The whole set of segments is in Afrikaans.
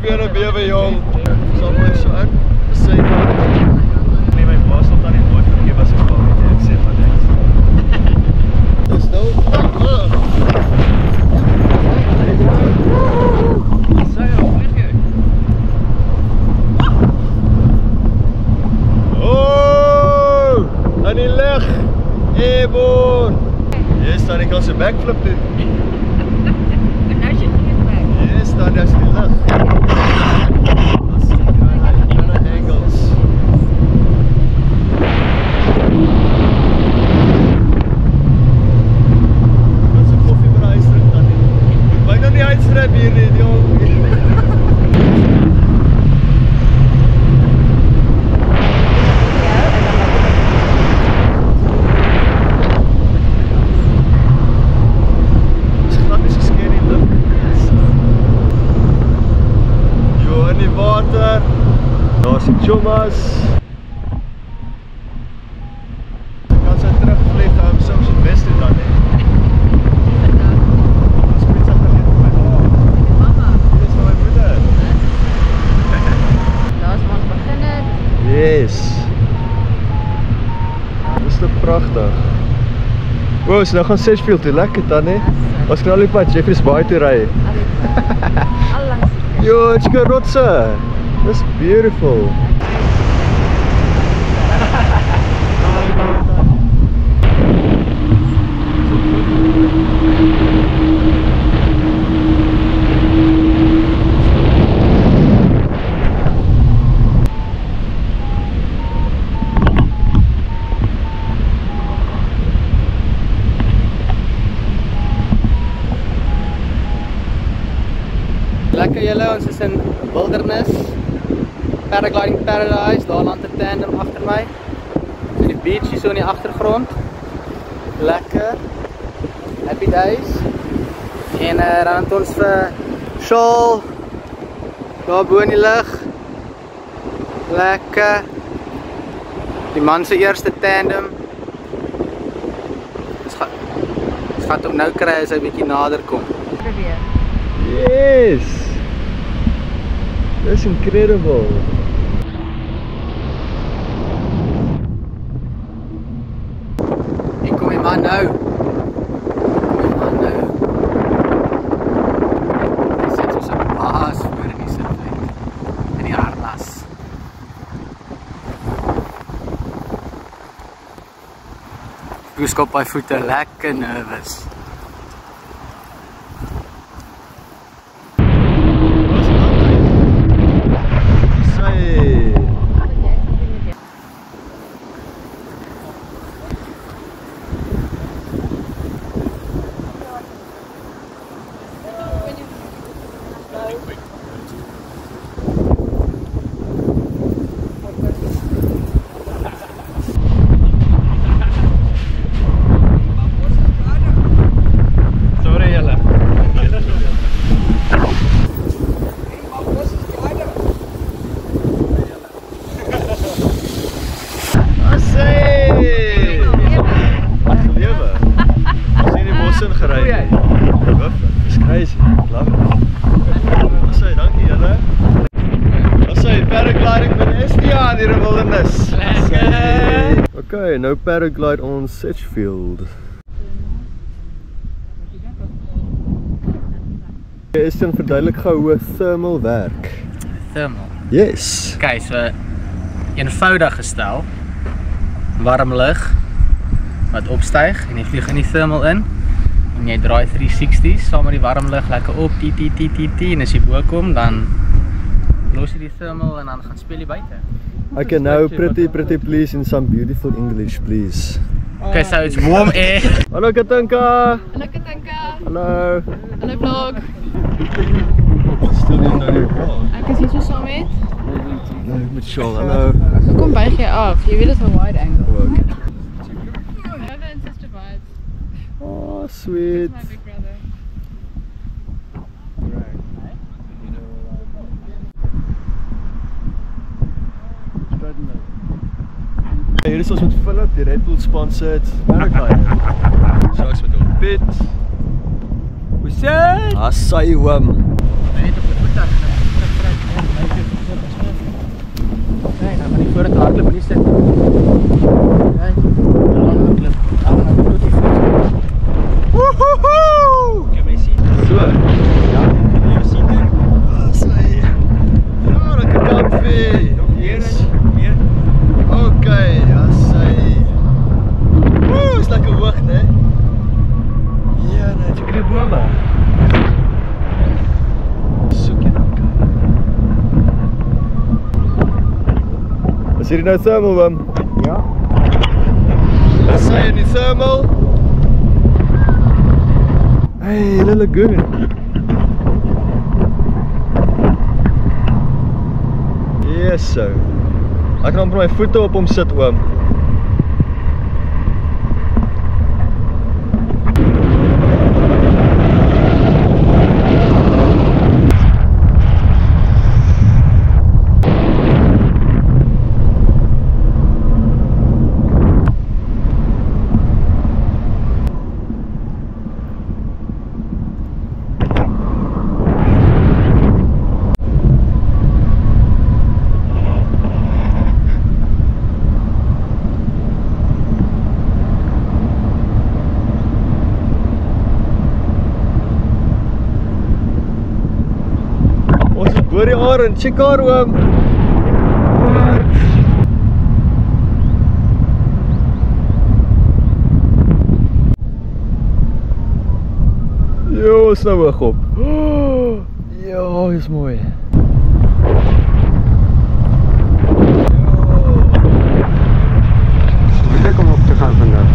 die bene bewe jong. Sal mooi so ek sê nee my baas sal dan nie nooit vergeef as ek val nie. Ek sê maar niks. Dis nou. Sê jy weet jy. Oh! Aan die lig. Ebon. Yes, dan kan sy backflip doen. Yes, dan is die lig. Dat is die kleine angles. Dat is een koffie met huisdruk dan nie. Ek byna nie uitstrip hier nie, jong. Daar is die Chomas. Kan sy terugvlieg, so ons het best doen dan nie. Ons pizza vergeet op my ma. Mama? Dit is van my moeder. Daar is ons begin het. Yes. Dit is te prachtig. Wow, so nou gaan Sedgefield toe, lekker dan nie. Ons kan al die pad Jeffreys Bay toe ry. Al langs. Yo, het is rotse. That's beautiful. Lekker julle, ons is in Wilderness. Paragliding Paradise, daar land 'n tandem agter my. So die beach hier so in die agtergrond. Lekker. Happy days. En dan het ons vir Shaal daar bo in die lug. Lekker. Die man se eerste tandem. Ons gaan hom nou kry as hy bietjie nader kom. Yes. That's incredible. Hier kom die man nou. Hy sit soos 'n baas voor in die sitplek. In die harnas. Skop by voete, lekker nervous. Okay, nou paraglide ons Sedgefield. Is dit verduidelik gou hoe thermal werk? Thermal? Yes. Okay, so eenvoudig gestel, warm lug wat opstyg en jy vlieg in die thermal in en jy draai 360's saam met die warm lug lekker op, en as jy bo kom dan los jy die thermal en dan gaan speel jy buite. Okay, now pretty please in some beautiful English, please. Okay, so it's warm air. Hallo Katinka. Hallo Katinka. Hallo. Hallo vlog. Stil nie nou nie. Ek is hier so saam met. Nee, met Shaal. Hallo. Kom buig jy af. Jy weet dit is 'n wide angle. Okay. Brother and sister vibes. Oh, sweet. My big brother. Hier is ons met Philip, die Red Bull sponsored paraglider. Straks met hom Piet. Hoe sê? Assai hom. Net op die voet dan. Sien jy nou thermal oom? Ja. Dis hy in die thermal. Hey, hele lagoon. Yes so. Ek kan amper my voete op hom sit oom. Hoor die arend, check haar oom. Jo, is nou hoog op. Ja, is mooi. Ek kom op te gaan vandag.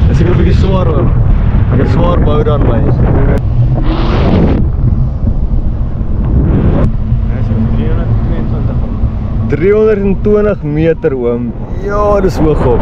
Is ek 'n bietjie swaar oom. Ek het swaar bou dan my. 320 meter oom. Ja, dis hoog op.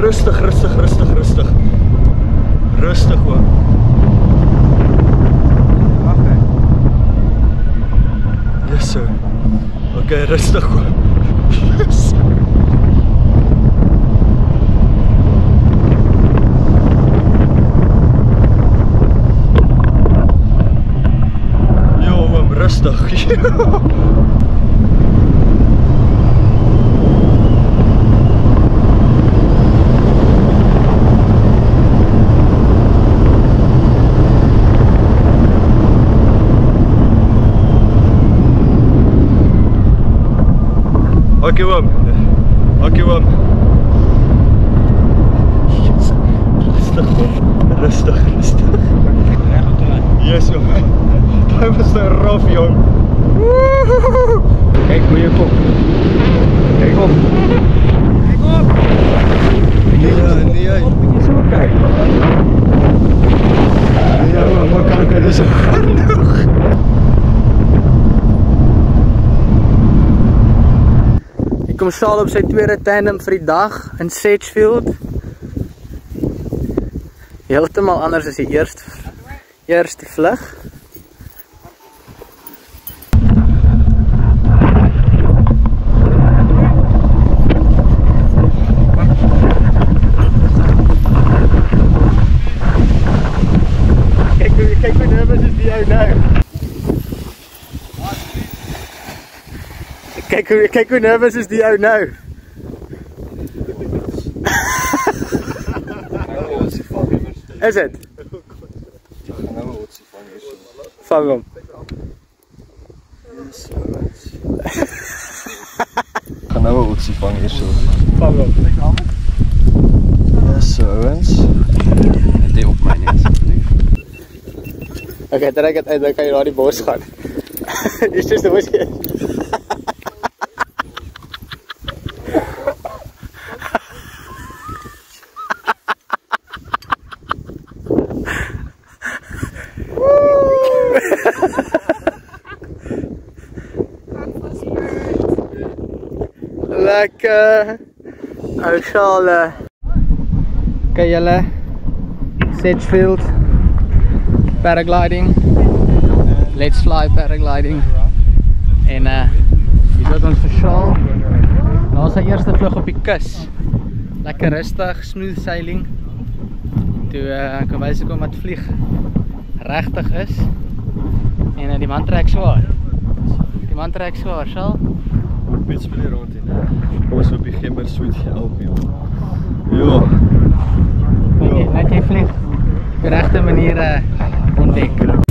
Rustig, rustig, rustig, rustig. Rustig hoor. Wag hè. Yes so. Okay, rustig hoor. Yes. Jo, oom, rustig. Okay oom. Okay oom. Rustig oom. Rustig, rustig. Reg op te laat. Yes oom. Daai was nou rof jong. Kyk hoe jy kom. Kyk op. Kyk op. Nee, nee. Bietjie so kyk. Ja, maar kan ek dit so genoeg? Kom Shaal op sy tweede tandem vir die dag in Sedgefield. Heeltemal anders as die eerste vlug. Kyk hoe nervous is die ou nou. Kyk hoe nervous is die ou nou. Is dit? Vang hom. Gaan nou 'n otsie vang hierso. Vang hom. Ja, so ouens. Dit op my neus. Okay, trek dit uit, dan kan jy na die bos gaan. Dis just the whiskey. Lekker. Ou Shaal. Kyk julle. Sedgefield paragliding. Let's fly paragliding. En hier is ons vir Shaal. Daar is sy eerste vlug op die kus. Lekker rustig, smooth sailing. Toe kan wys ek hom wat vlieg regtig is. En die man trek swaar. Die man trek swaar, sal? Moet met speel rond in. Kom ons op die gemmer sweet help jou. Ja. Net jy vlieg op die regte manier ontdek.